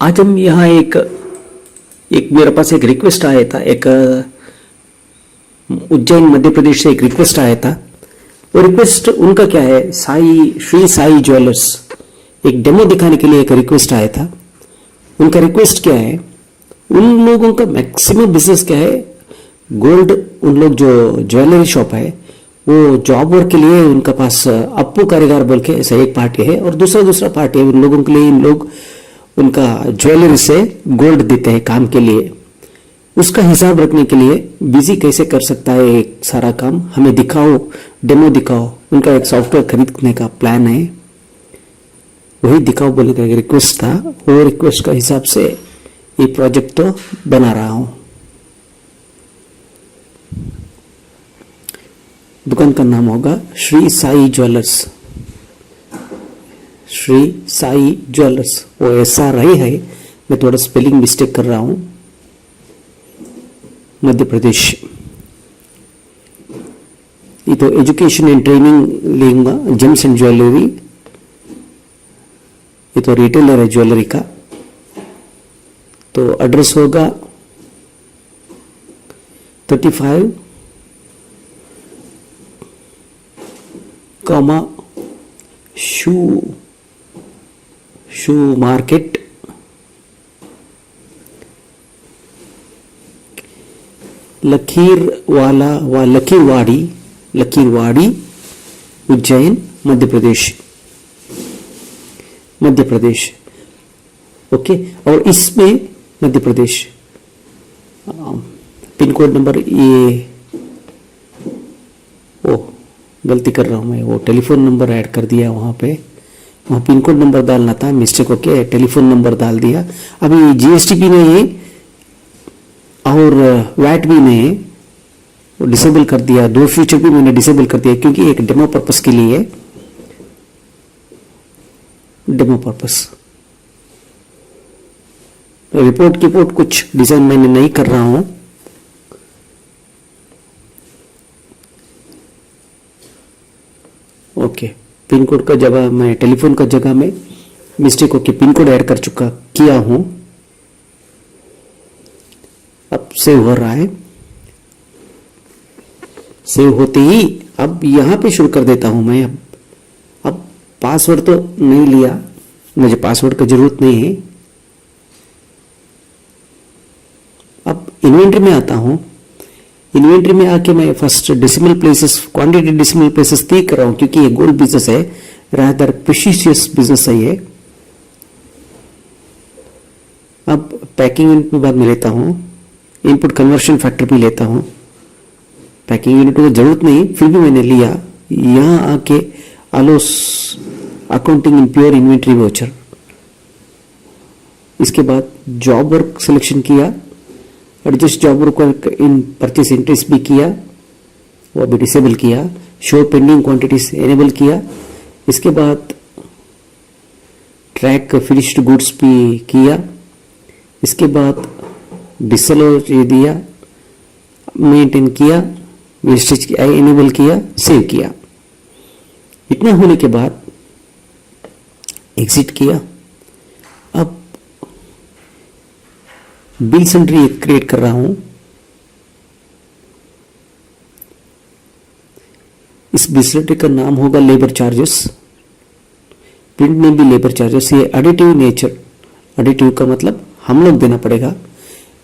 आज हम यहाँ एक एक मेरे पास एक रिक्वेस्ट आया था। एक उज्जैन मध्य प्रदेश से एक रिक्वेस्ट आया था। वो रिक्वेस्ट उनका क्या है, श्री साई ज्वेलर्स एक डेमो दिखाने के लिए एक रिक्वेस्ट आया था। उनका रिक्वेस्ट क्या है, उन लोगों का मैक्सिमम बिजनेस क्या है, गोल्ड। उन लोग जो ज्वेलरी शॉप है वो जॉब वर्क के लिए उनका पास अप्पू कारीगर बोल के ऐसा एक पार्टी है, और दूसरा पार्टी है। उन लोगों के लिए इन लोग उनका ज्वेलरी से गोल्ड देते हैं काम के लिए। उसका हिसाब रखने के लिए बिजी कैसे कर सकता है एक सारा काम, हमें दिखाओ, डेमो दिखाओ। उनका एक सॉफ्टवेयर खरीदने का प्लान है, वही दिखाओ बोले का रिक्वेस्ट था। वो रिक्वेस्ट का हिसाब से ये प्रोजेक्ट तो बना रहा हूं। दुकान का नाम होगा श्री साई ज्वेलर्स। श्री साई ज्वेलर्स, वो ऐसा रही है, मैं थोड़ा स्पेलिंग मिस्टेक कर रहा हूं। मध्य प्रदेश। ये तो एजुकेशन एंड ट्रेनिंग लेंगे, जेम्स एंड ज्वेलरी। ये तो रिटेलर है ज्वेलरी का। तो एड्रेस होगा 35 शू मार्केट, लकीरवाड़ी उज्जैन मध्य प्रदेश। ओके, और इसमें Madhya Pradesh pin code number, ये गलती कर रहा हूं मैं, वो टेलीफोन नंबर ऐड कर दिया वहां पे। वहाँ पिन कोड नंबर डालना था, मिस्टेक होके टेलीफोन नंबर डाल दिया। अभी जीएसटी भी नहीं और वैट भी नहीं, वो डिसेबल कर दिया। दो फ्यूचर भी मैंने डिसेबल कर दिया क्योंकि एक डेमो पर्पस के लिए, डेमो पर्पस। रिपोर्ट कुछ डिजाइन मैंने नहीं कर रहा हूं। ओके, पिन कोड का जगह मैं टेलीफोन का जगह में मिस्टेक होके पिन कोड ऐड किया हूं। अब सेव हो रहा है। सेव होते ही अब यहां पे शुरू कर देता हूं मैं। अब पासवर्ड तो नहीं लिया, मुझे पासवर्ड की जरूरत नहीं है। अब इन्वेंटरी में आता हूं। इन्वेंटरी में आके मैं first decimal places, quantity decimal places देख कर रहा हूं क्योंकि ये गोल्ड बिजनेस है, रादर प्रेशियस बिजनेस है ये। अब पैकिंग यूनिट में बाद में लेता हूं, इनपुट कन्वर्शन फैक्टर भी लेता हूं। पैकिंग यूनिट को जरूरत नहीं, फिर भी मैंने लिया। यहां आके allows accounting in pure inventory voucher. इसके बाद जॉब वर्क सिलेक्शन किया, adjust job work in purchase interest भी किया, वो भी डिसेबल किया। शो पेंडिंग क्वांटिटीज एनेबल किया। इसके बाद ट्रैक फिनिश्ड गुड्स भी किया। इसके बाद डिसअलाउ ये दिया, मेंटेन किया, वेस्टेज एनेबल किया, सेव किया। इतना होने के बाद एग्जिट किया। अब बिल सेंट्री क्रिएट कर रहा हूं। इस बिल सेंट्री का नाम होगा लेबर चार्जेस। प्रिंट में भी लेबर चार्जेस। ये एडिटिव नेचर, एडिटिव का मतलब हम लोग देना पड़ेगा।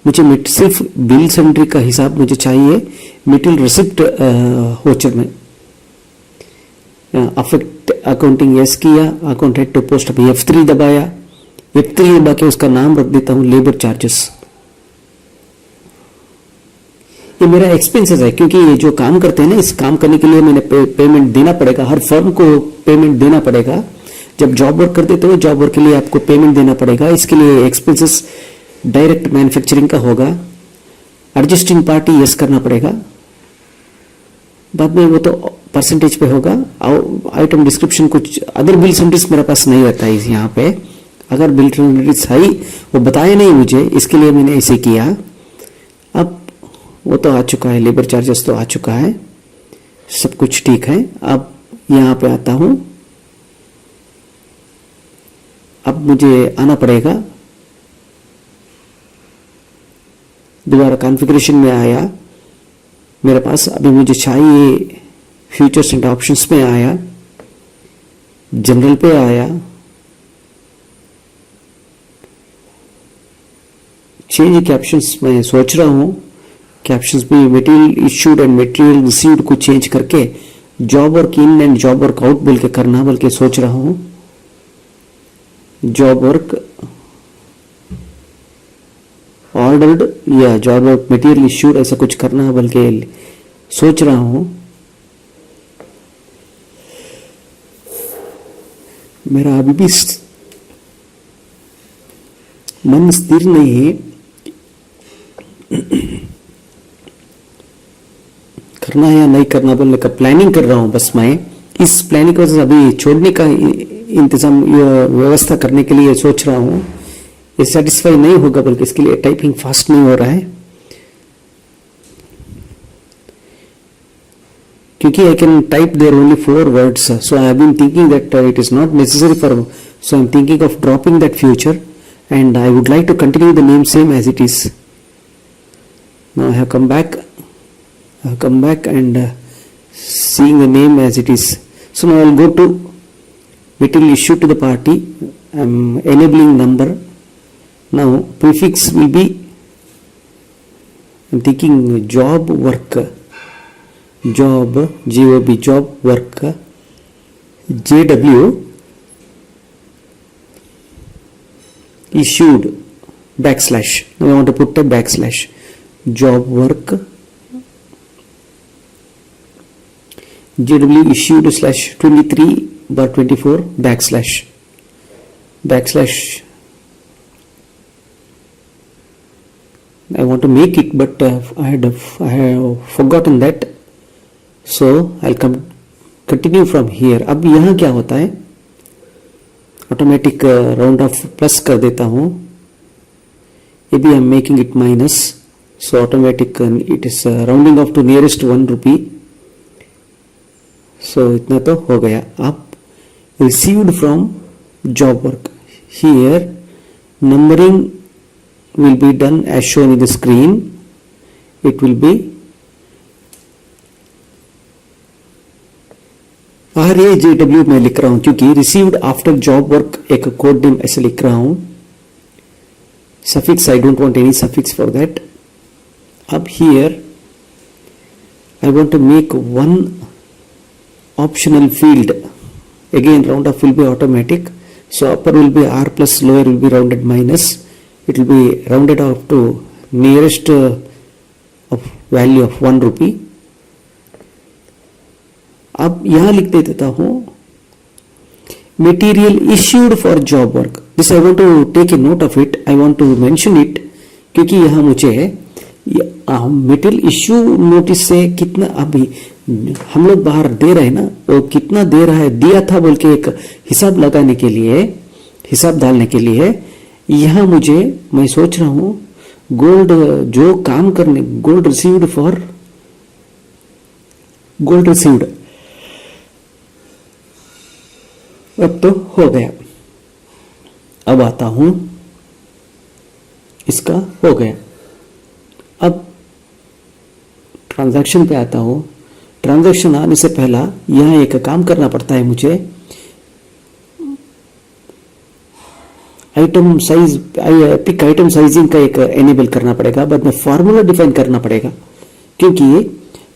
मुझे सिर्फ बिल सेंट्री का हिसाब मुझे चाहिए। मटेरियल रिसिप्ट वाउचर में अफेक्ट अकाउंटिंग यस किया, अकाउंट हेड टू पोस्ट अभी F3 दबाया। F3 दबा के उसका नाम रख देता हूं लेबर चार्जेस। ये मेरा एक्सपेंसेस है क्योंकि ये जो काम करते हैं ना, इस काम करने के लिए मैंने पेमेंट देना पड़ेगा। हर फर्म को पेमेंट देना पड़ेगा। जब जॉब वर्क करते हो जॉब वर्क के लिए आपको पेमेंट देना पड़ेगा। इसके लिए एक्सपेंसेस डायरेक्ट मैन्युफैक्चरिंग का होगा। एडजस्टिंग पार्टी यस करना पड़ेगा। बाद में वो तो परसेंटेज पे होगा। आइटम डिस्क्रिप्शन कुछ अदर बिल सेंट्रीज मेरे पास नहीं रहता है यहाँ पे। अगर बिल सेंट्रीज है वो बताया नहीं मुझे, इसके लिए मैंने ऐसे किया। अब वो तो आ चुका है, लेबर चार्जेस तो आ चुका है, सब कुछ ठीक है। अब यहाँ पे आता हूं। अब मुझे आना पड़ेगा दोबारा कॉन्फ़िगरेशन में आया मेरे पास, अभी मुझे चाहिए फ्यूचर्स एंड ऑप्शंस में आया, जनरल पे आया, चेंज कैप्शंस में सोच रहा हूं, कैप्शंस में material issued and material received को चेंज करके job work in and job work out बोल के करना, बल्कि सोच रहा हूं जॉब वर्क ऑर्डर्ड या जॉब वर्क मटेरियल इश्यूड ऐसा कुछ करना, बल्कि सोच रहा हूं। मेरा अभी भी मन स्थिर नहीं है, करना है या नहीं करना बोलने का प्लानिंग कर रहा हूं। बस मैं इस प्लानिंग को अभी छोड़ने का इंतजाम व्यवस्था करने के लिए सोच रहा हूं। ये सेटिस्फाई नहीं होगा, बल्कि इसके लिए टाइपिंग फास्ट नहीं हो रहा है, क्योंकि I can type there only 4 words, so I have been thinking that it is not necessary for, so I am thinking of dropping that future and I would like to continue the name same as it is. Now I have come back and seeing the name as it is. So now I will go to material issue to the party. I am enabling number. Now prefix will be, I am thinking job work, job, job, job work, jw issued backslash. Now I want to put a backslash, job work jw issued /23/24 backslash. I want to make it, but I have forgotten that, so I'll continue from here. अब यहाँ क्या होता है, automatic round of plus कर देता हूँ, ये भी I am making it minus, so automatic it is rounding off to nearest 1 rupee, so इतना तो हो गया। अब received from job work, here numbering will be done as shown in the screen. It will be RAJW मैं लिख रहा हूं, क्योंकि रिसीव्ड आफ्टर जॉब वर्क एक कोड नेम ऐसे लिख रहा हूं, suffix I don't want any suffix for that. अब here I want to make one optional field, again round off will be automatic, so upper will be R plus lower will be rounded minus, it will be rounded off to nearest of value of 1 rupee. अब यहां लिख देता हूं material issued for job work, this I want to take a note of it, I want to mention it, क्योंकि यहां मुझे material issue notice से कितना अभी हम लोग बाहर दे रहे हैं ना, वो कितना दे रहा है दिया था बोल के एक हिसाब लगाने के लिए, हिसाब डालने के लिए यहां मुझे मैं सोच रहा हूं गोल्ड जो काम करने, gold received for gold received, अब तो हो गया। अब आता हूं, इसका हो गया। अब ट्रांजैक्शन पे आता हूं, ट्रांजैक्शन आने से पहला यहां एक काम करना पड़ता है मुझे, item size pick item sizing का एक एनेबल करना पड़ेगा, बाद में फॉर्मूला डिफाइन करना पड़ेगा, क्योंकि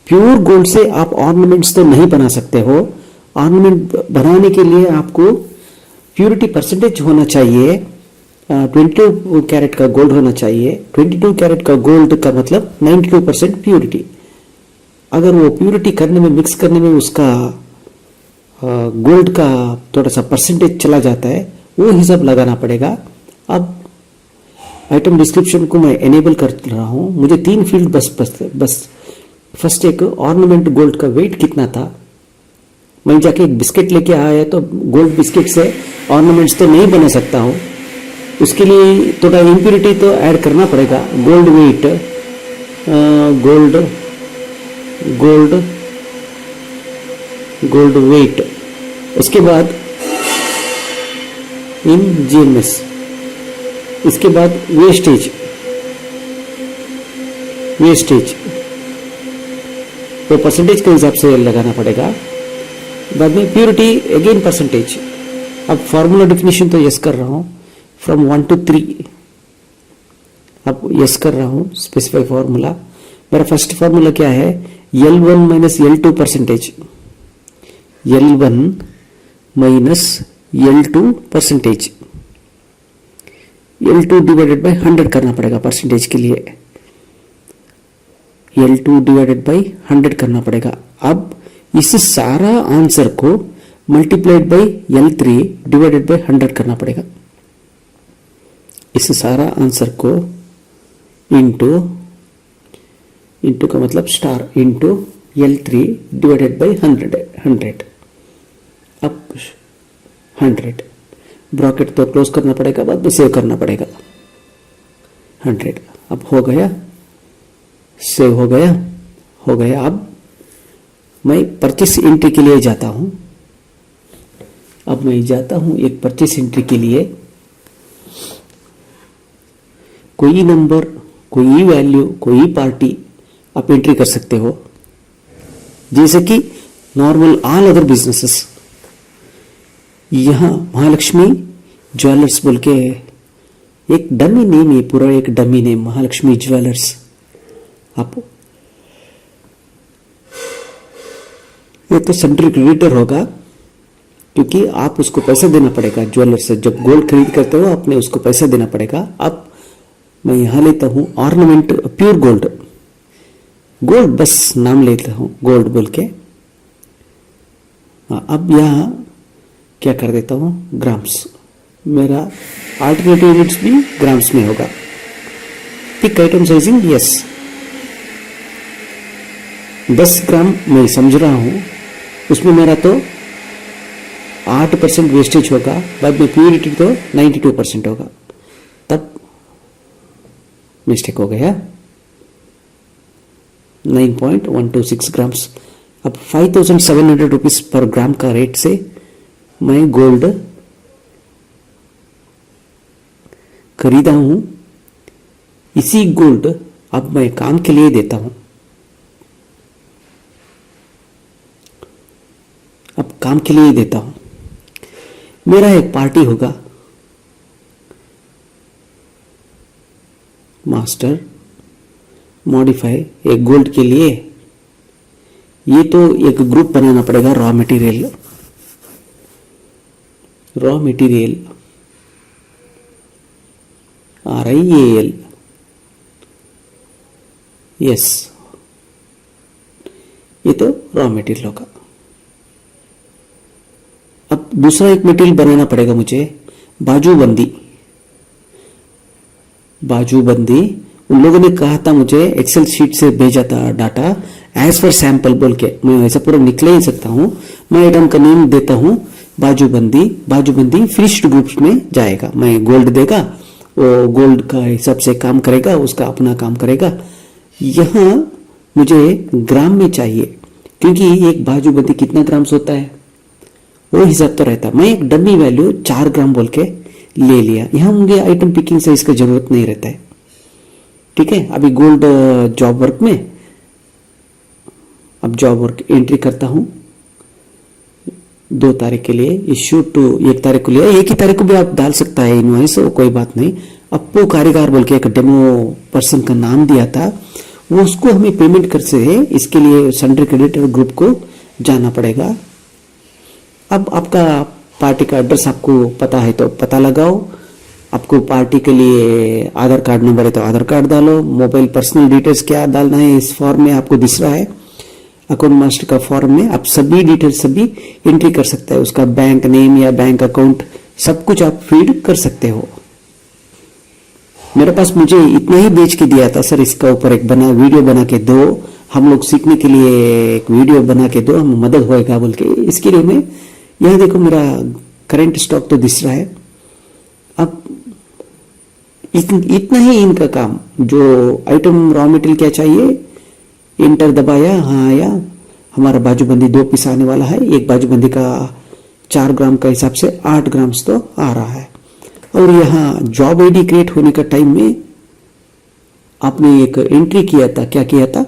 प्योर गोल्ड से आप ऑर्नामेंट्स तो नहीं बना सकते हो। ऑर्नामेंट बनाने के लिए आपको प्योरिटी परसेंटेज होना चाहिए, 22 कैरेट का गोल्ड होना चाहिए। 22 कैरेट का गोल्ड का मतलब 92% प्योरिटी। अगर वो प्योरिटी करने में, मिक्स करने में उसका गोल्ड का थोड़ा सा परसेंटेज चला जाता है, वो हिसाब लगाना पड़ेगा। अब आइटम डिस्क्रिप्शन को मैं एनेबल कर रहा हूं, मुझे 3 फील्ड बस फर्स्ट एक ऑर्नामेंट गोल्ड का वेट कितना था, मैं जाके एक बिस्किट लेके आया तो गोल्ड बिस्किट से ऑर्नामेंट्स तो नहीं बना सकता हूं, उसके लिए थोड़ा इम्प्योरिटी तो ऐड करना पड़ेगा। गोल्ड वेट, गोल्ड वेट, उसके बाद इन जीएमएस, इसके बाद वेस्टेज, वेस्टेज, वो परसेंटेज के हिसाब से लगाना पड़ेगा। बाद में प्योरिटी अगेन परसेंटेज। अब फॉर्मूला डिफिनेशन तो यस कर रहा हूं, फ्रॉम 1 to 3 अब यस कर रहा हूं। स्पेसिफाई फॉर्मूला, मेरा फर्स्ट फॉर्मूला क्या है, L1 minus L2 percentage, L1 minus L2 percentage, L2 divided by 100 करना पड़ेगा परसेंटेज के लिए, L2 डिवाइडेड बाय 100 करना पड़ेगा। अब इस सारा आंसर को multiplied by L3 divided by 100 करना पड़ेगा। इस सारा आंसर को इंटू का मतलब star into L3 divided by 100 अब 100 ब्रैकेट तो क्लोज करना पड़ेगा, बाद में सेव करना पड़ेगा। 100 अब हो गया, सेव हो गया। अब मैं परचेस एंट्री के लिए जाता हूं। अब मैं जाता हूं एक परचेस एंट्री के लिए, कोई नंबर, कोई वैल्यू, कोई पार्टी आप एंट्री कर सकते हो, जैसे कि नॉर्मल ऑल अदर बिजनेसेस। यहां महालक्ष्मी ज्वेलर्स बोल के एक डमी नेम है, पूरा एक डमी नेम महालक्ष्मी ज्वेलर्स। आप ये तो सेंट्रल क्रेडिटर होगा, क्योंकि आप उसको पैसा देना पड़ेगा ज्वेलर से। जब गोल्ड खरीद करते हो आपने उसको पैसा देना पड़ेगा। अब मैं यहां लेता हूं ऑर्नामेंट प्योर गोल्ड, गोल्ड बस नाम लेता हूं गोल्ड बोल के। अब यहां क्या कर देता हूं, ग्राम्स, मेरा अल्टरनेटिव यूनिट्स भी ग्राम्स में होगा। पिक आइटम साइजिंग यस, 10 ग्राम मैं समझ रहा हूं, उसमें मेरा तो 8% वेस्टेज होगा, बाद में प्योरिटी तो 92% होगा, तब मिस्टेक हो गया। 9.126 ग्राम्स। अब 5,700 रुपीज पर ग्राम का रेट से मैं गोल्ड खरीदा हूं। इसी गोल्ड अब मैं काम के लिए देता हूं। अब काम के लिए देता हूं, मेरा एक पार्टी होगा, मास्टर मॉडिफाई एक गोल्ड के लिए। ये तो एक ग्रुप बनाना पड़ेगा, रॉ मटेरियल RIAL, यस, ये तो रॉ मटेरियल होगा। अब दूसरा एक मटेरियल बनाना पड़ेगा मुझे, बाजूबंदी। उन लोगों ने कहा था मुझे, एक्सेल शीट से भेजा था डाटा एज पर सैंपल बोल के, मैं ऐसा पूरा निकले ही सकता हूं। मैं आइटम का नेम देता हूं बाजूबंदी फिनिश्ड ग्रुप्स में जाएगा। मैं गोल्ड देगा, वो गोल्ड का हिसाब से काम करेगा, उसका अपना काम करेगा। यहां मुझे ग्राम में चाहिए, क्योंकि एक बाजूबंदी कितना ग्राम्स होता है वो हिसाब तो रहता। मैं एक डमी वैल्यू 4 ग्राम बोल के ले लिया। यहां मुझे आइटम पिकिंग से इसका जरूरत नहीं रहता है, ठीक है। अभी गोल्ड जॉब वर्क में, अब जॉब वर्क एंट्री करता हूं 2 तारीख के लिए, इश्यू टू 1 तारीख को लिया। 1 ही तारीख को भी आप डाल सकता है इनवॉइस, कोई बात नहीं। अप्पू कारीगर बोल के एक डेमो पर्सन का नाम दिया था, वो उसको हमें पेमेंट कर से है, इसके लिए सेंट्रल क्रेडिटर ग्रुप को जाना पड़ेगा। अब आपका पार्टी का एड्रेस आपको पता है तो पता लगाओ। आपको पार्टी के लिए आधार कार्ड नंबर है तो आधार कार्ड डालो। मोबाइल पर्सनल डिटेल्स क्या डालना है इस फॉर्म में आपको दिख रहा है, अकाउंट मास्टर का फॉर्म में आप सभी डिटेल्स सभी एंट्री कर सकते हैं। उसका बैंक नेम या बैंक अकाउंट सब कुछ आप फीड कर सकते हो। मेरे पास मुझे इतना ही बेच के दिया था, सर इसका ऊपर एक वीडियो बना के दो, हम लोग सीखने के लिए एक वीडियो बना के दो, हम मदद होएगा बोल के। इसके लिए मैं यहां देखो मेरा करंट स्टॉक तो दिख रहा है। अब इतना ही इनका काम, जो आइटम रॉ मटेरियल क्या चाहिए, इंटर दबाया, हाँ आया। हमारा बाजूबंदी 2 पीस आने वाला है, एक बाजूबंदी का 4 ग्राम का हिसाब से 8 ग्राम्स तो आ रहा है। और यहाँ जॉब आईडी क्रिएट होने का टाइम में आपने एक एंट्री किया था, क्या किया था,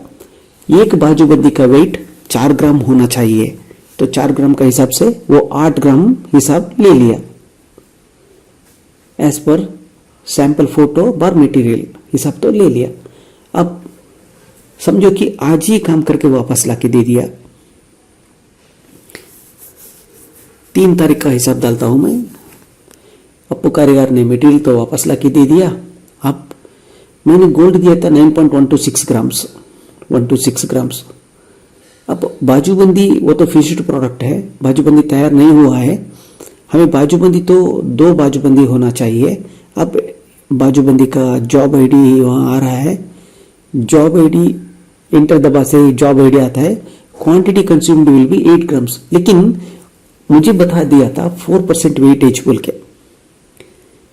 एक बाजूबंदी का वेट 4 ग्राम होना चाहिए, तो 4 ग्राम का हिसाब से वो 8 ग्राम हिसाब ले लिया एज पर सैंपल फोटो बार मटेरियल हिसाब तो ले लिया। अब समझो कि आज ही काम करके वापस लाके दे दिया। 3 तारीख का हिसाब डालता हूं मैं। अब कारीगर ने मटेरियल तो वापस लाके दे दिया। अब मैंने गोल्ड दिया था 9.126 ग्राम्स, 126 ग्राम्स। अब बाजूबंदी वो तो फिनिश्ड प्रोडक्ट है, बाजूबंदी तैयार नहीं हुआ है, हमें बाजूबंदी तो 2 बाजूबंदी होना चाहिए। अब बाजूबंदी का जॉब आईडी वहाँ आ रहा है, जॉब आईडी इंटर दबा से जॉब आईडी आता है, quantity consumed will be 8 grams, लेकिन मुझे बता दिया था 4% वेटेज बोल के।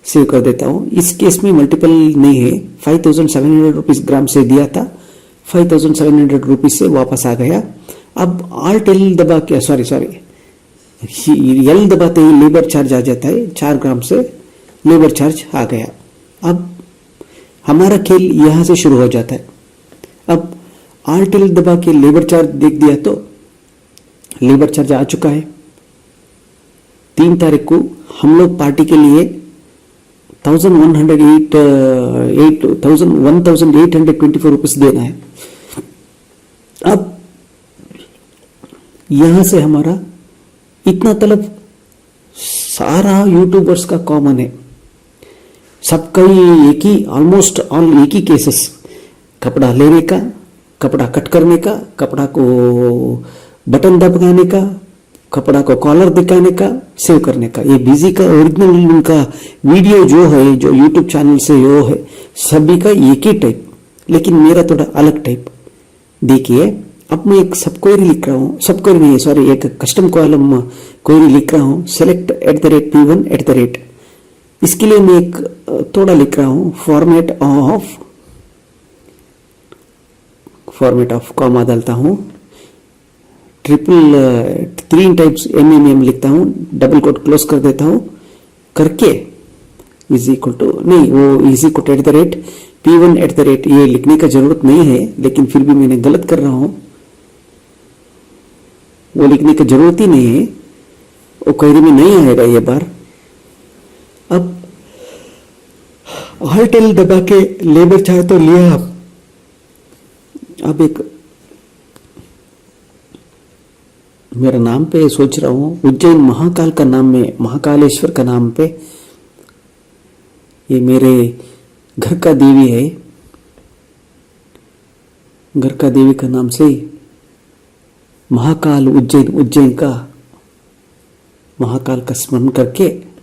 सेव कर देता हूँ। इस केस में मल्टीपल नहीं है, 5700 रुपीज ग्राम से दिया था, 5700 रुपीज से वापस आ गया। अब आल्ट एल दबा के सॉरी एल दबाते ही लेबर चार्ज आ जाता है, 4 ग्राम से लेबर चार्ज आ गया। अब हमारा खेल यहां से शुरू हो जाता है। अब आल्ट एल दबा के लेबर चार्ज देख दिया तो लेबर चार्ज आ चुका है। 3 तारीख को हम लोग पार्टी के लिए 1824 रुपीज देना है। अब यहां से हमारा इतना तलब सारा यूट्यूबर्स का कॉमन है, सबका एक ही ऑलमोस्ट ऑल एक ही केसेस, कपड़ा लेने का, कपड़ा कट करने का, कपड़ा को बटन दबाने का, कपड़ा को कॉलर दिखाने का, सेव करने का। ये बिजी का ओरिजिनल उनका वीडियो जो है, जो यूट्यूब चैनल से वो है, सभी का एक ही टाइप, लेकिन मेरा थोड़ा अलग टाइप। देखिए अब मैं एक सब क्वेरी लिख रहा हूँ, सब क्वेरी नहीं सॉरी, एक कस्टम कॉलम क्वेरी लिख रहा हूँ, सेलेक्ट @P1 इसके लिए मैं एक थोड़ा लिख रहा हूँ, फॉर्मेट ऑफ कॉमा डालता हूँ, 3 टाइप्स MMM लिखता हूँ, डबल कोट क्लोज कर देता हूँ, करके इज इक्वल टू नहीं, वो इज इक्वल टू @P1 ये लिखने का जरूरत नहीं है, लेकिन फिर भी मैंने गलत कर रहा हूं, वो लिखने की जरूरत ही नहीं है, वो क्वेरी में नहीं आएगा ये बार। अब ऑल्ट एल दबा के लेबर चार्ज तो लिया। अब एक मेरा नाम पे सोच रहा हूं, उज्जैन महाकाल का नाम में, महाकालेश्वर का नाम पे, ये मेरे घर का देवी है, घर का देवी का नाम से महाकाल उज्जैन का महाकाल का स्मरण करके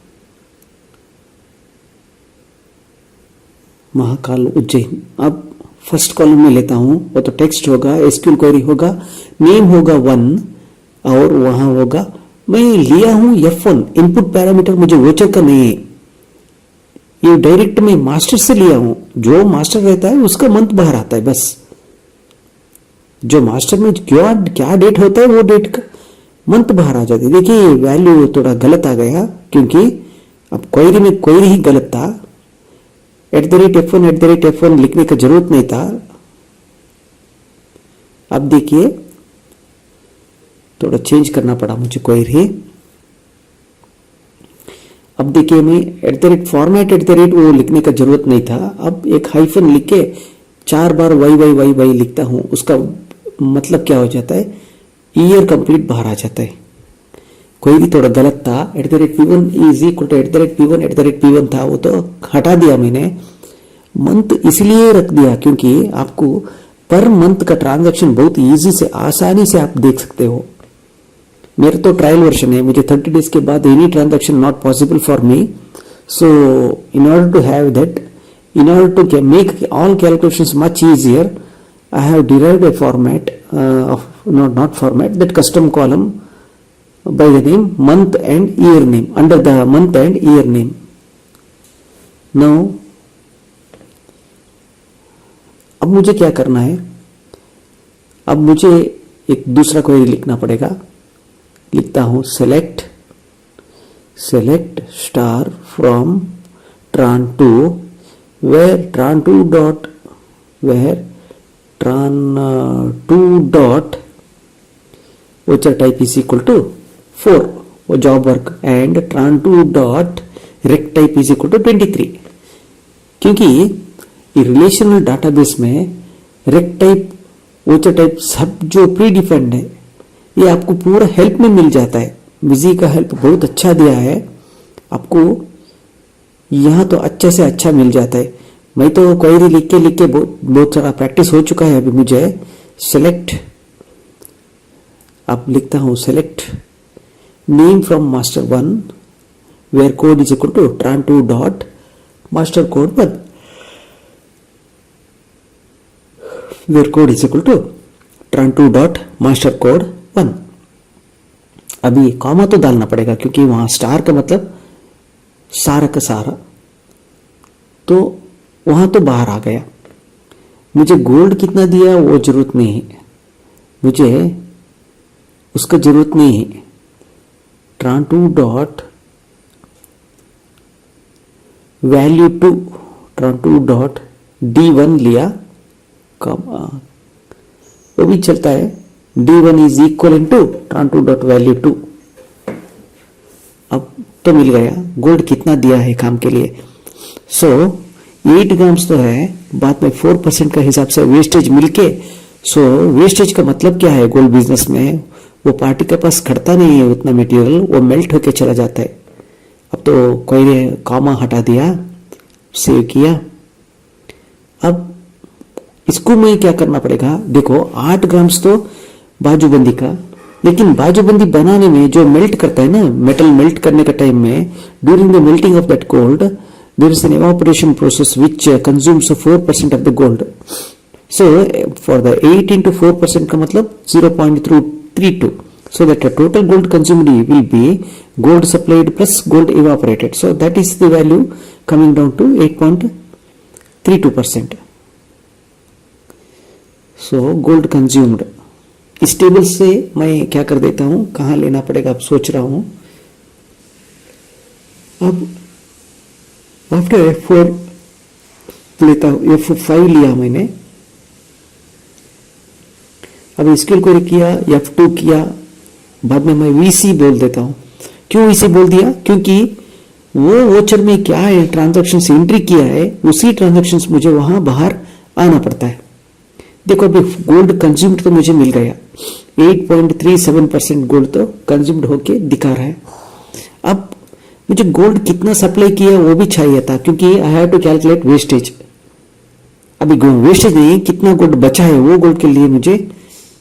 महाकाल उज्जैन। अब फर्स्ट कॉलम में लेता हूं, वो तो टेक्स्ट होगा, एसक्यूएल क्वेरी होगा, नेम होगा 1 और वहां होगा, मैं लिया हूं F1 इनपुट पैरामीटर, मुझे वोचर का नहीं है, ये डायरेक्ट मैं मास्टर से लिया हूं, जो मास्टर रहता है उसका मंथ बाहर आता है, बस जो मास्टर में क्या डेट होता है वो डेट का मंथ बाहर आ जाती है। देखिए वैल्यू थोड़ा गलत आ गया, क्योंकि अब क्वेरी में क्वेरी ही गलत था, @F1 लिखने का जरूरत नहीं था। अब देखिए थोड़ा चेंज करना पड़ा मुझे क्वेरी। अब देखिए मैं फॉर्मेट वो लिखने का जरूरत नहीं था, अब एक हाइफन लिख के 4 बार y लिखता हूं, उसका मतलब क्या हो जाता है, ईयर कंप्लीट बाहर आ जाता है। कोई भी थोड़ा गलत था, @P1 is equal to @P1 था, वो तो हटा दिया मैंने। मंथ इसलिए रख दिया क्योंकि आपको पर मंथ का ट्रांजैक्शन बहुत इजी से आसानी से आप देख सकते हो। मेरा तो ट्रायल वर्जन है, मुझे 30 डेज के बाद any transaction not possible for me, so in order to have that, in order to make all calculations much easier, I have derived a format not format, that custom column by the name month and year name, under the month and year name. Now अब मुझे क्या करना है, अब मुझे एक दूसरा query लिखना पड़ेगा। लिखता हूं select star from tran2 where tran2 dot where tran2 dot voucher type is equal to 4 वो job work and tran2 dot rec type is equal to 23, क्योंकि रिलेशनल डाटाबेस में रेक टाइप वोचर टाइप सब जो pre defined है ये आपको पूरा help में मिल जाता है। विजी का हेल्प बहुत अच्छा दिया है आपको, यहाँ तो अच्छे से अच्छा मिल जाता है। मैं तो क्वेरी लिख के बहुत सारा प्रैक्टिस हो चुका है। अभी मुझे सेलेक्ट अब लिखता हूँ, select name from master 1 where code is equal to tran2 dot master code 1 where code is equal to tran2 dot master code 1। अभी कॉमा तो डालना पड़ेगा क्योंकि वहां स्टार का मतलब सारा का सारा, तो वहां तो बाहर आ गया। मुझे गोल्ड कितना दिया वो जरूरत नहीं है, मुझे उसका जरूरत नहीं है। tran2 dot value 2 tran2 dot d1 लिया, वो भी चलता है। d1 is equal to tran2 dot value 2। अब तो मिल गया गोल्ड कितना दिया है काम के लिए। सो 8 ग्राम्स तो है, बाद में 4% का हिसाब से वेस्टेज मिलके, सो वेस्टेज का मतलब क्या है गोल्ड बिजनेस में, वो पार्टी के पास खड़ता नहीं है उतना मटेरियल, वो मेल्ट होके चला जाता है। अब तो कोई कॉमा हटा दिया, सेव किया। अब इसको मैं क्या करना पड़ेगा, देखो 8 ग्राम्स तो बाजूबंदी का, लेकिन बाजूबंदी बनाने में जो मेल्ट करता है ना, मेटल मेल्ट करने का टाइम में, during the melting of that gold there is an evaporation process which consumes 4% of the gold. So for the 8 into 4% का मतलब 0.32, so that the total gold consumed will be gold supplied plus gold evaporated, so that is the value coming down to 8.32%. So gold consumed. इस table से मैं क्या कर देता हूं, कहां लेना पड़ेगा अब सोच रहा हूं। अब आफ्टर F4 लेता हूं, F5 लिया मैंने। अब स्केल क्वेरी किया, F2 किया, बाद में मैं VC बोल देता हूं। क्यों VC बोल दिया, क्योंकि वो वोचर में क्या है ट्रांजैक्शन से एंट्री किया है, उसी ट्रांजैक्शन मुझे वहां बाहर आना पड़ता है। देखो अभी गोल्ड कंज्यूम्ड तो मुझे मिल गया, 8.37% गोल्ड तो कंज्यूम्ड होके दिखा रहा है। अब मुझे गोल्ड कितना सप्लाई किया वो भी चाहिए था, क्योंकि I have to calculate wastage. अभी वेस्टेज नहीं, कितना गोल्ड बचा है वो गोल्ड के लिए मुझे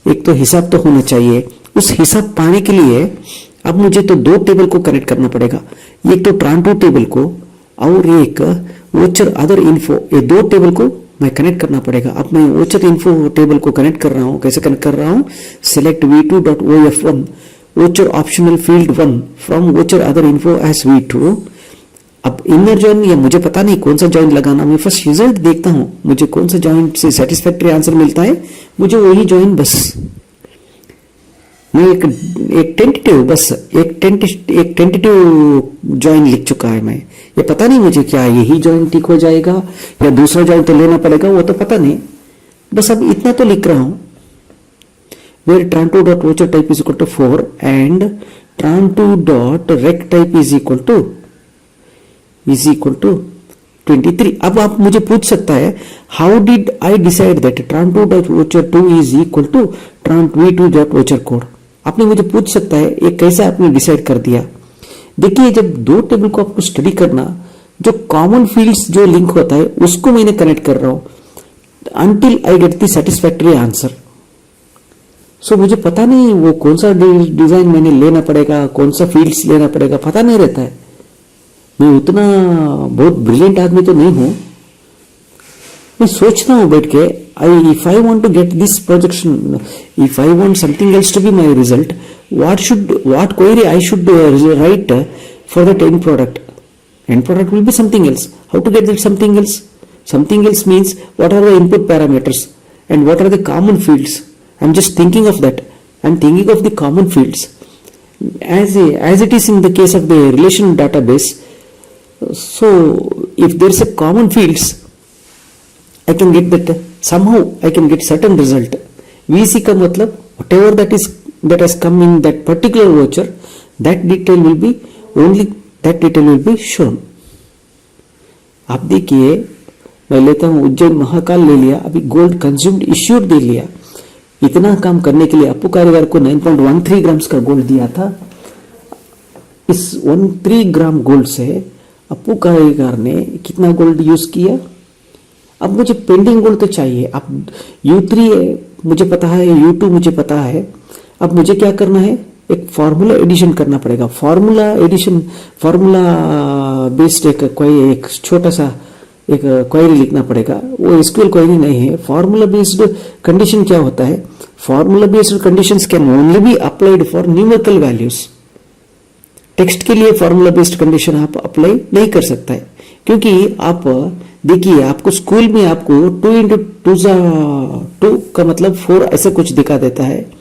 एक तो हिसाब तो होना चाहिए। उस हिसाब पाने के लिए अब मुझे तो 2 टेबल को कनेक्ट करना पड़ेगा, एक तो tran2 टेबल को और एक वोचर अदर इन्फो, ये 2 टेबल को मैं कनेक्ट करना पड़ेगा। अब मैं वोचर इन्फो टेबल को कनेक्ट कर रहा हूं, कैसे कनेक्ट कर रहा हूं, select v2.of1 voucher optional field 1 from voucher other info as v2। अब इनर जॉइन या मुझे पता नहीं कौन सा जॉइन लगाना, मैं फर्स्ट रिजल्ट देखता हूं मुझे कौन सा जॉइन से सेटिस्फैक्टरी आंसर मिलता है, मुझे वही जॉइन बस। मैं एक टेंटेटिव जॉइन लिख चुका है मैं, ये पता नहीं मुझे क्या यही जॉइन ठीक हो जाएगा या दूसरा जॉइन तो लेना पड़ेगा, वो तो पता नहीं, बस अब इतना तो लिख रहा हूं। where tran2 dot voucher type is equal to 4 and tran2 dot rec type is equal to 23। अब आप मुझे पूछ सकता है how did I decide that tran2 dot voucher 2 is equal to tran2 dot voucher code। आपने मुझे पूछ सकता है ये कैसे आपने डिसाइड कर दिया। देखिए जब 2 टेबल को आपको स्टडी करना, जो कॉमन फील्ड्स जो लिंक होता है उसको मैंने कनेक्ट कर रहा हूं until I get the satisfactory answer. So मुझे पता नहीं वो कौन सा डिजाइन मैंने लेना पड़ेगा, कौन सा फील्ड्स लेना पड़ेगा, पता नहीं रहता है। मैं उतना बहुत ब्रिलियंट आदमी तो नहीं हूं, मैं सोचता हूं बैठ के if I want to get this projection, if I want something else to be my result, what query I should write for that end product. End product will be something else. How to get that something else? Something else means what are the input parameters and what are the common fields. I'm just thinking of that. I'm thinking of the common fields. As it is in the case of the relational database, so if there is a common fields, I can get that somehow I can get certain result. VC का मतलब whatever that has come in that particular voucher, that detail will be only that detail will be shown. आप देखिए, मैं लेता हूं उज्जैन महाकाल ले लिया, अभी गोल्ड कंज्यूम्ड इश्यूड दे लिया। इतना काम करने के लिए अप्पू कारीगर को 9.13 ग्राम्स का गोल्ड दिया था। इस 13 ग्राम गोल्ड से अप्पू कारीगर ने कितना गोल्ड यूज किया? अब मुझे पेंडिंग गोल्ड तो चाहिए। अब U3 मुझे पता है, U2 मुझे पता है। अब मुझे क्या करना है? एक फॉर्मूला एडिशन करना पड़ेगा। फॉर्मूला बेस्ड एक छोटा सा एक क्वेरी लिखना पड़ेगा। वो एसक्यूएल क्वेरी नहीं है। फॉर्मूला बेस्ड कंडीशन क्या होता है? Formula based conditions can only be applied for numerical values. Text के लिए फॉर्मूला बेस्ड कंडीशन आप अप्लाई नहीं कर सकता है, क्योंकि आप देखिए, आपको स्कूल में आपको 2 into 2 का मतलब 4 ऐसा कुछ दिखा देता है,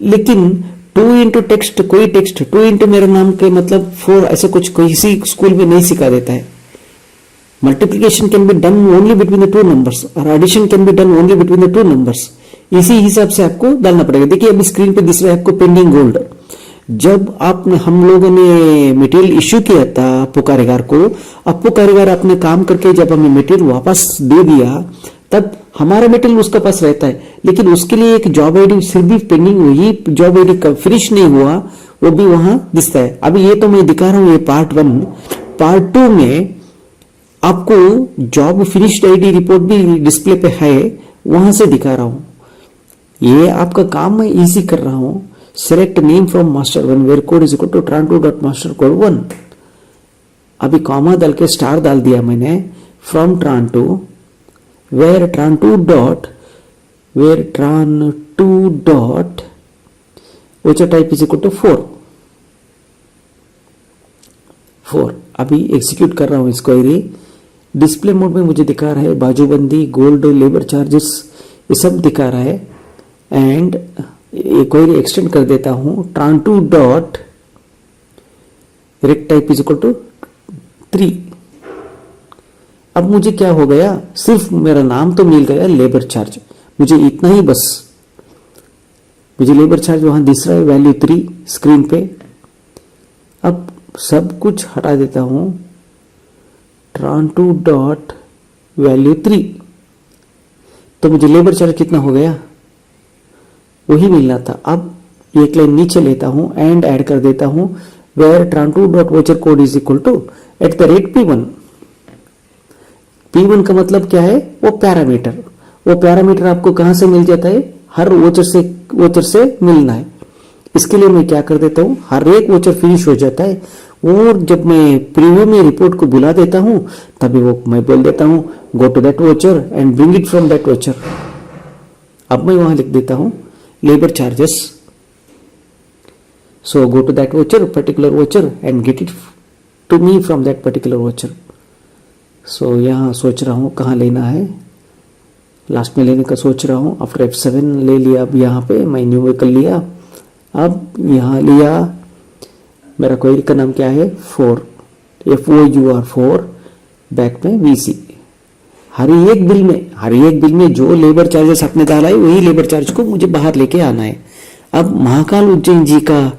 लेकिन 2 into टेक्स्ट, कोई टेक्स्ट 2 into मेरा नाम के मतलब 4 ऐसा कुछ किसी स्कूल में नहीं सिखा देता है। Multiplication can be done only between the 2 numbers और addition can be done only between the 2 numbers. इसी हिसाब से आपको डालना पड़ेगा। देखिए अभी स्क्रीन पे दिख रहा है आपको पेंडिंग गोल्ड। जब हम लोगों ने मटेरियल इश्यू किया था अप्पू कारीगर को, अप्पू कारीगर अपने काम करके जब हमें मटेरियल वापस दे दिया, तब हमारा मटेरियल उसके पास रहता है, लेकिन उसके लिए एक जॉब आईडी सिर्फ भी पेंडिंग हुई, जॉब आईडी का फिनिश नहीं हुआ, वो भी वहां दिखता है। अभी ये तो मैं दिखा रहा हूं, ये पार्ट 1। पार्ट 2 में आपको जॉब फिनिश्ड आईडी रिपोर्ट भी डिस्प्ले पे है, वहां से दिखा रहा हूं। ये आपका काम मैं इजी कर रहा हूं। Select name from master 1 where code is equal to tran2.master code 1। अभी कॉमा डाल के स्टार डाल दिया मैंने। From tran2 where tran2 dot voucher type is equal to 4। अभी एग्जीक्यूट कर रहा हूं इस क्वेरी। डिस्प्ले मोड में मुझे दिखा रहा है बाजूबंदी, गोल्ड, लेबर चार्जेस, ये सब दिखा रहा है। एंड क्वेरी एक्सटेंड कर देता हूं, tran2 dot rect type is equal to 3। अब मुझे क्या हो गया? सिर्फ मेरा नाम तो मिल गया, लेबर चार्ज मुझे इतना ही बस। मुझे लेबर चार्ज वहां दिख रहा है, वैल्यू 3 स्क्रीन पे। अब सब कुछ हटा देता हूं, tran2 डॉट वैल्यू 3, तो मुझे लेबर चार्ज कितना हो गया? वही मिलना था। अब एक लाइन नीचे लेता हूं एंड ऐड कर देता हूं, where tran2 dot voucher code is equal to @P1। P1 का मतलब क्या है? वो पैरामीटर। वो पैरामीटर आपको कहां से मिल जाता है? हर वोचर से मिलना है। इसके लिए मैं क्या कर देता हूं, हर एक वोचर फिनिश हो जाता है, और जब मैं प्रीव्यू में रिपोर्ट को बुला देता हूं, तभी वो मैं बोल देता हूं go to that voucher and bring it from that voucher. अब मैं वहां लिख देता हूं labor charges, so go to that voucher, particular voucher, and get it to me from that particular voucher। so यहाँ सोच रहा हूँ कहाँ लेना है, लास्ट में लेने का सोच रहा हूँ। आफ्टर F7 ले लिया। अब यहाँ पे मैं न्यू व्हीकल लिया, अब यहाँ लिया। मेरा क्वेरी का नाम क्या है? 4 FOUR4 बैक में VC। हर एक बिल में जो लेबर चार्जेस आपने डाला है, वही लेबर चार्ज को मुझे बाहर लेके आना है। अब महाकाल उज्जैन जी का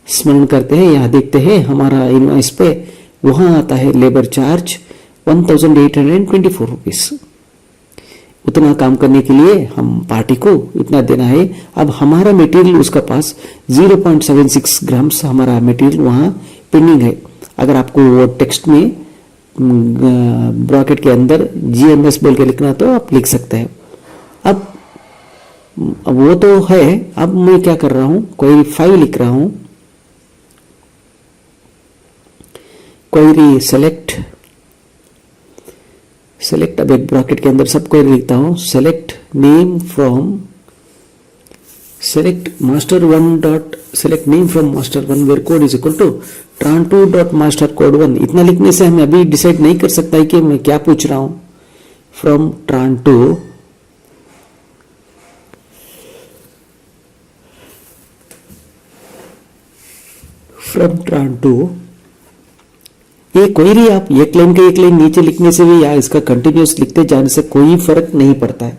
स्मरण करते हैं, यहाँ देखते हैं हमारा इनवॉइस पे, वहां आता है लेबर चार्ज 1824 रुपीज। उतना काम करने के लिए हम पार्टी को इतना देना है। अब हमारा मटेरियल उसका पास 0.76 ग्राम्स हमारा मटेरियल वहां पेंडिंग है। अगर आपको वो टेक्स्ट में ब्रैकेट के अंदर GMS बोल के लिखना तो आप लिख सकते हैं। अब वो तो है। अब मैं क्या कर रहा हूं, क्वेरी 5 लिख रहा हूं। क्वेरी सेलेक्ट अब एक ब्रैकेट के अंदर सब क्वेरी लिखता हूं। Select name from select master1 dot select name from master1 where code is equal to tran2 dot master code 1। इतना लिखने से हमें अभी डिसाइड नहीं कर सकता है कि मैं क्या पूछ रहा हूं। from tran2 ये क्वेरी आप एक लाइन के एक लाइन नीचे लिखने से भी या इसका कंटिन्यूस लिखते जाने से कोई फर्क नहीं पड़ता है।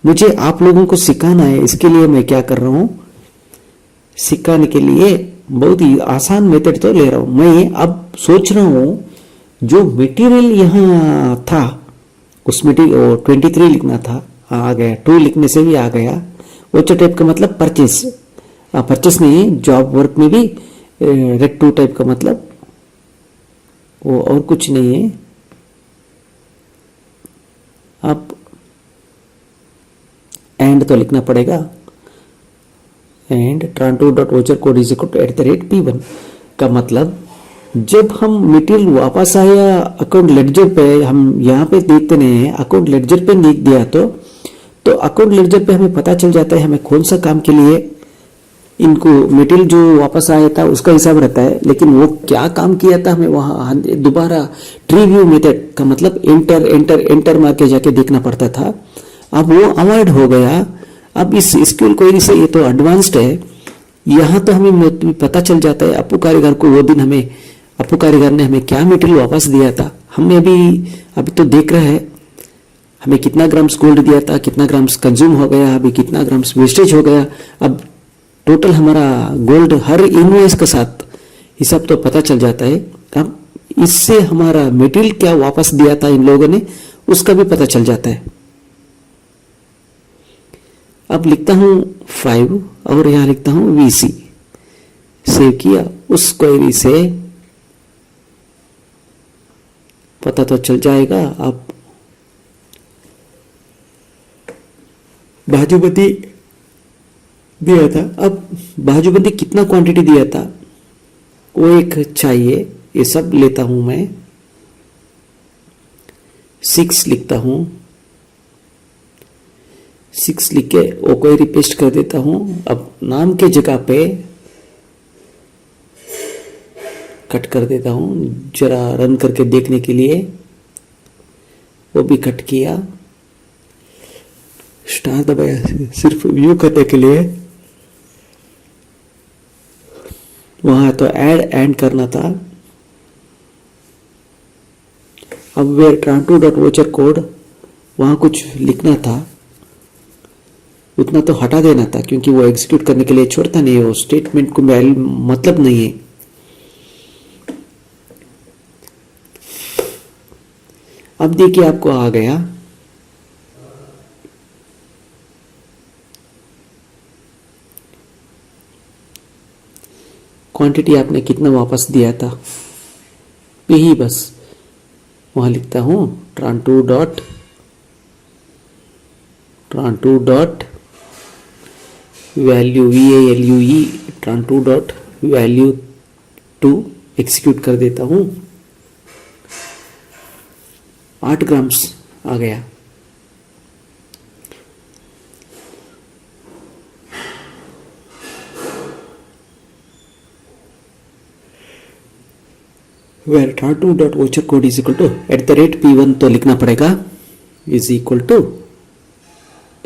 मुझे आप लोगों को सिखाना है, इसके लिए मैं क्या कर रहा हूं, सिखाने के लिए बहुत ही आसान मेथड तो ले रहा हूं। मैं अब सोच रहा हूं जो मटेरियल यहां था उस मटेरियल 23 लिखना था, आ गया 2 लिखने से भी आ गया। वोचर टाइप का मतलब परचेस, परचेस नहीं, जॉब वर्क में भी रेड 2 टाइप का मतलब वो और कुछ नहीं है। आप एंड तो लिखना पड़ेगा, एंड ट्रांटू dot voucher code is equal to @p1 का मतलब जब हम मटेरियल वापस आया अकाउंट लेडजर पे, हम यहाँ पे देखते नहीं है, अकाउंट लेडजर पे लिख दिया तो अकाउंट लेडजर पे हमें पता चल जाता है हमें कौन सा काम के लिए इनको मटेरियल जो वापस आया था उसका हिसाब रहता है, लेकिन वो क्या काम किया था हमें वहां दोबारा ट्री व्यू मेथड का मतलब एंटर एंटर एंटर मार के जाके देखना पड़ता था। अब वो अवॉइड हो गया। अब इस स्क्यूएल क्वेरी से ये तो एडवांस्ड है, यहाँ तो हमें पता चल जाता है अपू कारीगर को वो दिन हमें अपू कारीगर ने हमें क्या मटेरियल वापस दिया था। हमने अभी तो देख रहे हैं हमें कितना ग्राम्स गोल्ड दिया था, कितना ग्राम्स कंज्यूम हो गया, अभी कितना ग्राम्स वेस्टेज हो गया। अब टोटल हमारा गोल्ड हर इनवॉइस के साथ हिसाब तो पता चल जाता है। अब इससे हमारा मटेरियल क्या वापस दिया था इन लोगों ने उसका भी पता चल जाता है। अब लिखता हूं 5 और यहां लिखता हूं VC, सेव किया। उस क्वेरी से पता तो चल जाएगा। अब बाजूबंदी दिया था, अब बाजूबंदी कितना क्वांटिटी दिया था वो एक चाहिए, ये सब लेता हूं मैं 6 लिखता हूं, 6 लिख के वो क्वेरी पेस्ट कर देता हूं। अब नाम के जगह पे कट कर देता हूं जरा रन करके देखने के लिए, वो भी कट किया, स्टार दबाया सिर्फ व्यू करने के लिए। वहां तो ऐड एंड करना था। अब वेयर ट्रांटू डॉट वोचर कोड वहां कुछ लिखना था, उतना तो हटा देना था क्योंकि वो एग्जीक्यूट करने के लिए छोड़ता नहीं है, वो स्टेटमेंट को मतलब नहीं है। अब देखिए आपको आ गया क्वांटिटी आपने कितना वापस दिया था, यही बस वहां लिखता हूं ट्रांटू डॉट वैल्यू VALUE ट्रांटू डॉट वैल्यू 2 एग्जीक्यूट कर देता हूं। 8 ग्राम्स आ गया। वेर ट्रांटू dot voucher code is equal to @p1 तो लिखना पड़ेगा, is equal to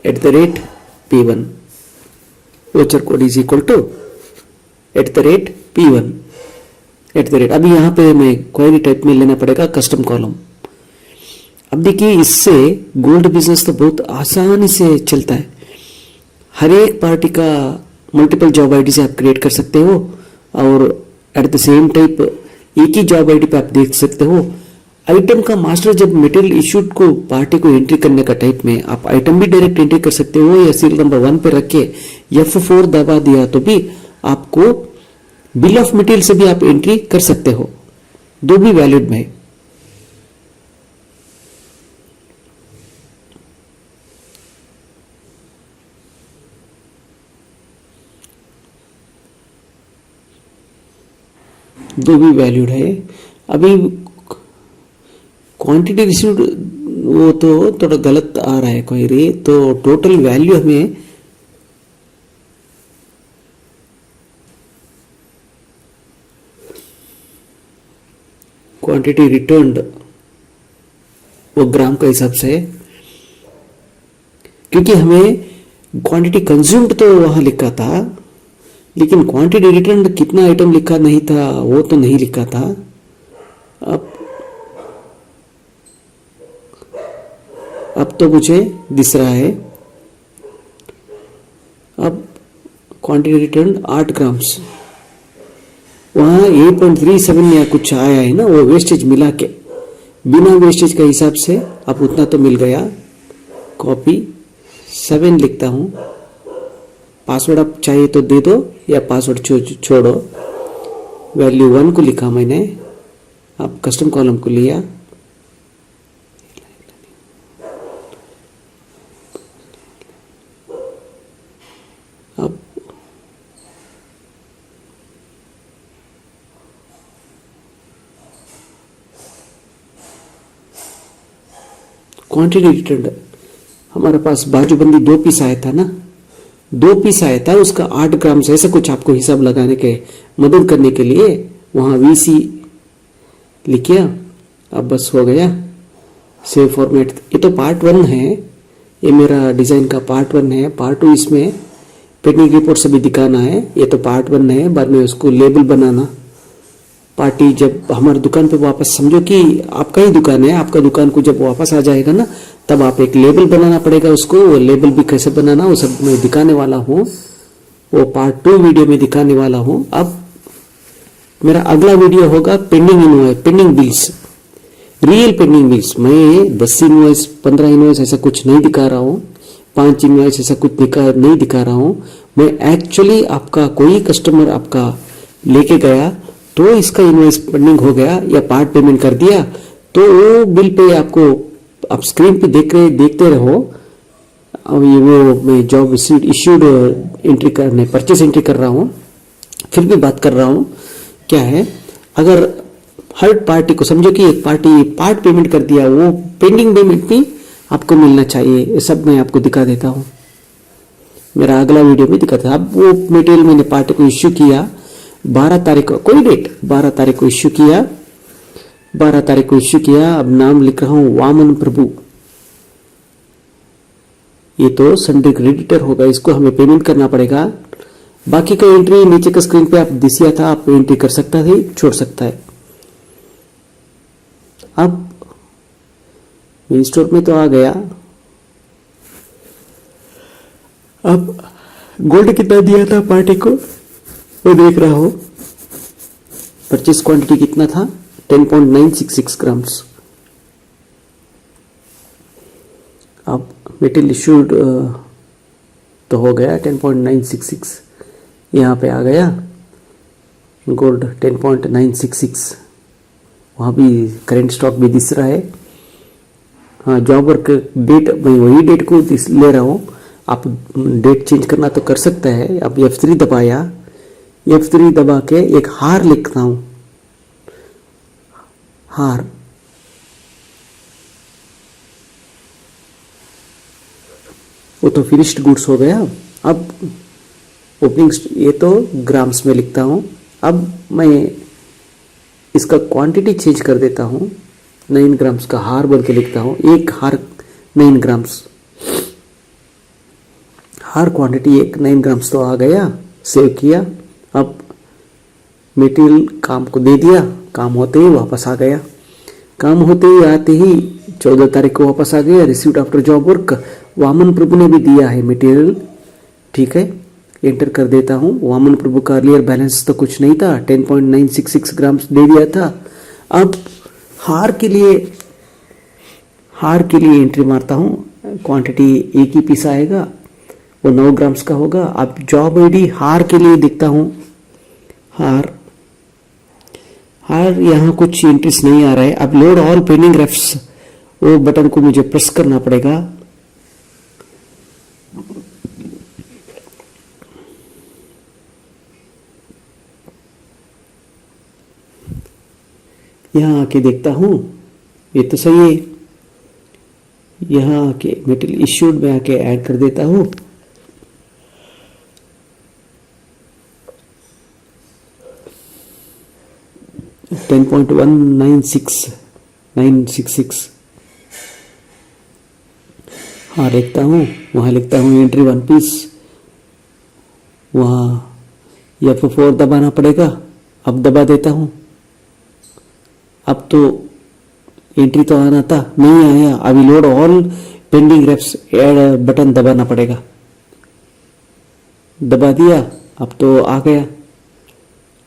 @p1 voucher code is equal to @p1 अभी यहां पे मैं क्वेरी टाइप में लेना पड़ेगा कस्टम कॉलम। अब देखिए इससे गोल्ड बिजनेस तो बहुत आसानी से चलता है। हर एक पार्टी का मल्टीपल जॉब आईडी से आप क्रिएट कर सकते हो और एट द सेम टाइप एक ही जॉब आईडी पे आप देख सकते हो। आइटम का मास्टर जब मटेरियल इश्यूड को पार्टी को एंट्री करने का टाइप में आप आइटम भी डायरेक्ट एंट्री कर सकते हो या सीरियल नंबर 1 पे रख के F4 दबा दिया तो भी आपको बिल ऑफ मटेरियल से भी आप एंट्री कर सकते हो, दो भी वैलिड में। दो भी वैल्यूड है। अभी क्वांटिटी रिसीव्ड वो तो थोड़ा गलत आ रहा है क्वेरी, तो टोटल वैल्यू हमें क्वांटिटी रिटर्न्ड वो ग्राम का हिसाब से, क्योंकि हमें क्वांटिटी कंज्यूम्ड तो वहां लिखा था लेकिन क्वांटिटी रिटर्न कितना आइटम लिखा नहीं था, वो तो नहीं लिखा था। अब तो मुझे दिस रहा है। अब क्वांटिटी रिटर्न 8 ग्राम्स, वहाँ 8.37 या कुछ आया है ना, वो वेस्टेज मिला के, बिना वेस्टेज के हिसाब से अब उतना तो मिल गया। कॉपी 7 लिखता हूँ। पासवर्ड आप चाहिए तो दे दो या पासवर्ड छोड़ो। वैल्यू 1 को लिखा मैंने, अब कस्टम कॉलम को लिया। अब क्वांटिटी रिटर्न हमारे पास बाजूबंदी 2 पीस आया था ना, 2 पीस आया था, उसका 8 ग्राम से ऐसा कुछ आपको हिसाब लगाने के मदद करने के लिए वहाँ VC लिखिया। अब बस हो गया सेव फॉर्मेट। ये तो पार्ट 1 है, ये मेरा डिज़ाइन का पार्ट 1 है। पार्ट 2 इसमें पेंडिंग रिपोर्ट सभी दिखाना है। ये तो पार्ट 1 है, बाद में उसको लेबल बनाना। पार्टी जब हमारी दुकान पे वापस, समझो कि आपका ही दुकान है, आपका दुकान को जब वापस आ जाएगा ना, तब आप एक लेबल बनाना पड़ेगा उसको। वो लेबल भी कैसे बनाना वो सब मैं दिखाने वाला हूँ, वो पार्ट 2 वीडियो में दिखाने वाला हूँ। अब मेरा अगला वीडियो होगा pending invoice, pending bills, real pending bills. मैं 10 इनवॉइस 15 इनवॉइस ऐसा कुछ नहीं दिखा रहा हूँ, 5 इनवॉइस ऐसा कुछ नहीं दिखा रहा हूँ। मैं एक्चुअली आपका कोई कस्टमर आपका लेके गया तो इसका इनवॉइस पेंडिंग हो गया या पार्ट पेमेंट कर दिया, तो वो बिल पे आपको आप स्क्रीन पे देखते रहो। अब ये वो मैं जॉब इश्यूड एंट्री करने, परचेस एंट्री कर रहा हूँ, फिर भी बात कर रहा हूँ। क्या है, अगर हर पार्टी को, समझो कि एक पार्टी पार्ट पेमेंट कर दिया, वो पेंडिंग पेमेंट भी आपको मिलना चाहिए। ये सब मैं आपको दिखा देता हूँ, मेरा अगला वीडियो में दिखाता है। अब वो मटेरियल मैंने पार्टी को इश्यू किया 12 तारीख को, कोई डेट 12 तारीख को इश्यू किया, 12 तारीख को इश्यू किया। अब नाम लिख रहा हूँ वामन प्रभु। ये तो संडे क्रेडिटर होगा, इसको हमें पेमेंट करना पड़ेगा। बाकी का एंट्री नीचे का स्क्रीन पे आप दिसिया था, आप एंट्री कर सकता है, छोड़ सकता है। अब मेन स्टोर में तो आ गया। अब गोल्ड कितना दिया था पार्टी को वो देख रहा हूं। परचेस क्वांटिटी कितना था, 10.966 ग्राम्स। अब मेटेरियल इश्यूड तो हो गया 10.966, यहाँ पे आ गया गोल्ड 10.966। वहाँ भी करेंट स्टॉक भी दिस रहा है। हाँ, जॉब वर्क डेट मैं वही डेट को ले रहा हूँ। आप डेट चेंज करना तो कर सकता है। अब F3 दबाया, F3 दबा के एक हार लिखता हूँ, हार। वो तो फिनिश्ड गुड्स हो गया। अब ओपनिंग ये तो ग्राम्स में लिखता हूँ। अब मैं इसका क्वांटिटी चेंज कर देता हूँ, 9 ग्राम्स का हार बोल के लिखता हूँ। एक हार 9 ग्राम्स, हार क्वांटिटी एक 9 ग्राम्स तो आ गया। सेव किया। अब मटेरियल काम को दे दिया, काम होते ही वापस आ गया। काम होते ही आते ही 14 तारीख को वापस आ गया। Received after job work, Vaman Prabhu ने भी दिया है मटेरियल, ठीक है। एंटर कर देता हूँ। वामन प्रभु का अर्लियर बैलेंस तो कुछ नहीं था, 10.966 ग्राम्स दे दिया था। अब हार के लिए एंट्री मारता हूँ। क्वांटिटी एक ही पीस आएगा, वो 9 ग्राम्स का होगा। अब जॉब आईडी हार के लिए देखता हूँ, हार यहाँ कुछ एंट्रीज नहीं आ रहा है। अब लोड ऑल पेंडिंग रेफ्स, वो बटन को मुझे प्रेस करना पड़ेगा। यहाँ आके देखता हूँ, ये तो सही है। यहाँ आके मटेरियल इश्यूड में आके ऐड कर देता हूँ। $10.196966। हाँ, लिखता हूँ, वहाँ लिखता हूँ एंट्री 1 पीस। वहाँ F4 दबाना पड़ेगा। अब दबा देता हूँ। अब तो एंट्री तो आना था, नहीं आया। अभी load all pending reps add button दबाना पड़ेगा। दबा दिया, अब तो आ गया।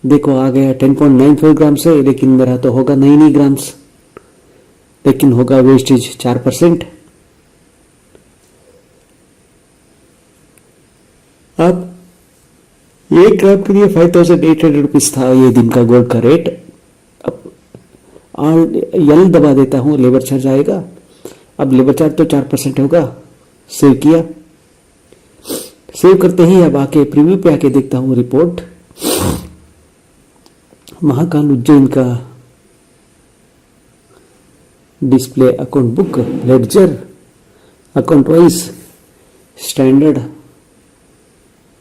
देखो आ गया 10.94 ग्राम्स है, लेकिन मेरा तो होगा 9 ग्राम्स, लेकिन होगा वेस्टेज 4%। अब 1 ग्राम के लिए 5800 रुपीज था ये दिन का गोल्ड का रेट। अब यल दबा देता हूँ, लेबर चार्ज आएगा। अब लेबर चार्ज तो 4% होगा। सेव किया, सेव करते ही अब आके प्रीव्यू पे आके देखता हूँ रिपोर्ट। महाकाल उज्जैन का display account book, ledger, account wise, standard,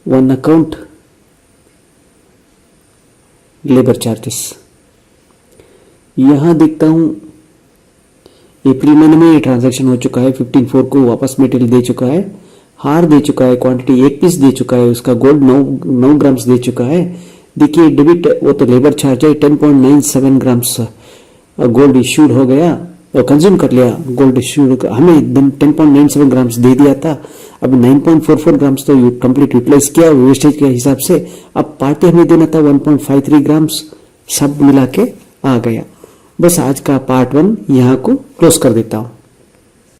one account, labour charges. यहां देखता हूं अप्रैल महीने में ये ट्रांजैक्शन हो चुका है। 15/4 को वापस मटेरियल दे चुका है, हार दे चुका है, क्वांटिटी 1 पीस दे चुका है, उसका गोल्ड 9 ग्राम्स दे चुका है। देखिए डेबिट, वो तो लेबर चार्ज है। 10.97 ग्राम्स गोल्ड इश्यूड हो गया और कंज्यूम कर लिया। गोल्ड इश्यूड हमें 10.97 ग्राम्स दे दिया था, अब 9.44 ग्राम्स तो कंप्लीट यूटिलाइज किया वेस्टेज के हिसाब से। अब पार्टी हमें देना था 1.53 ग्राम्स, सब मिला के आ गया। बस आज का पार्ट 1 यहाँ को क्लोज कर देता हूँ।